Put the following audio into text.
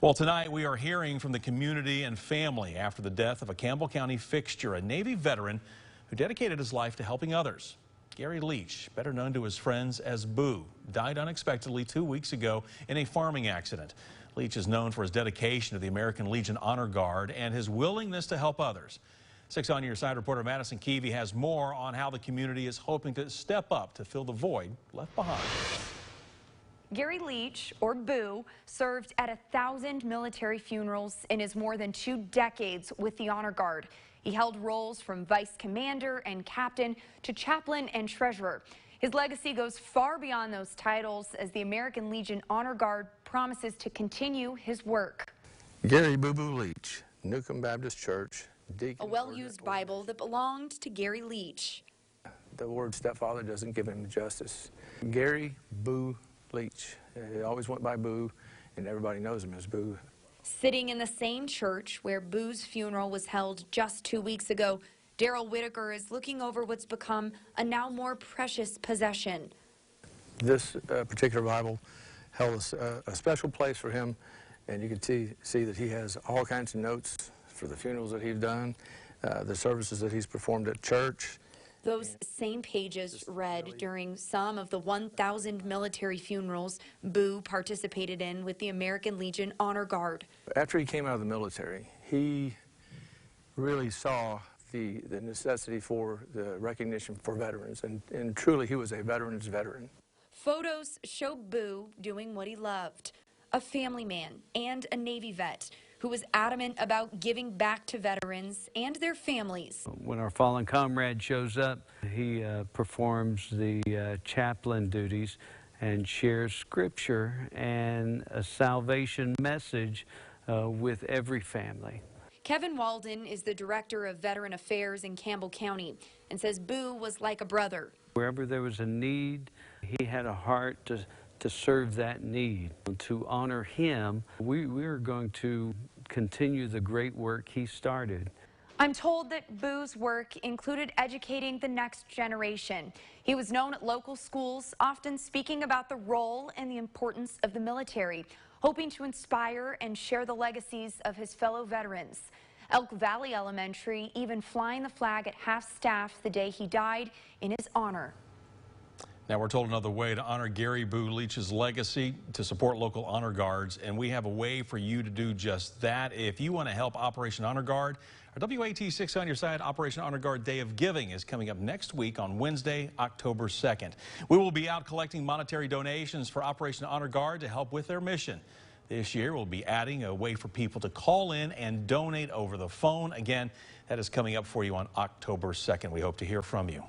Well, tonight we are hearing from the community and family after the death of a Campbell County fixture, a Navy veteran who dedicated his life to helping others. Gary Leach, better known to his friends as Boo, died unexpectedly 2 weeks ago in a farming accident. Leach is known for his dedication to the American Legion Honor Guard and his willingness to help others. 6 on Your Side reporter Madison Keevy has more on how the community is hoping to step up to fill the void left behind. Gary Leach, or Boo, served at 1,000 military funerals in his more than 2 decades with the Honor Guard. He held roles from vice commander and captain to chaplain and treasurer. His legacy goes far beyond those titles as the American Legion Honor Guard promises to continue his work. Gary Boo Boo Leach, Newcomb Baptist Church, deacon. A well-used Bible that belonged to Gary Leach. The word stepfather doesn't give him justice. Gary Boo Leach. He always went by Boo, and everybody knows him as Boo. Sitting in the same church where Boo's funeral was held just 2 weeks ago, Daryl Whitaker is looking over what's become a now more precious possession. This particular Bible held a special place for him, and you can see that he has all kinds of notes for the funerals that he's done, the services that he's performed at church. Those same pages read during some of the 1,000 military funerals Boo participated in with the American Legion Honor Guard. After he came out of the military, he really saw the necessity for the recognition for veterans, and truly he was a veteran's veteran. Photos show Boo doing what he loved, a family man and a Navy vet who was adamant about giving back to veterans and their families. When our fallen comrade shows up, he performs the chaplain duties and shares scripture and a salvation message with every family. Kevin Walden is the director of Veteran Affairs in Campbell County and says Boo was like a brother. Wherever there was a need, he had a heart to serve that need. To honor him, we are going to continue the great work he started. I'm told that Boo's work included educating the next generation. He was known at local schools, often speaking about the role and the importance of the military, hoping to inspire and share the legacies of his fellow veterans. Elk Valley Elementary even flying the flag at half-staff the day he died in his honor. Now we're told another way to honor Gary Boo Leach's legacy, to support local honor guards, and we have a way for you to do just that. If you want to help Operation Honor Guard, our WATE 6 on Your Side Operation Honor Guard Day of Giving is coming up next week on Wednesday, October 2nd. We will be out collecting monetary donations for Operation Honor Guard to help with their mission. This year we'll be adding a way for people to call in and donate over the phone. Again, that is coming up for you on October 2nd. We hope to hear from you.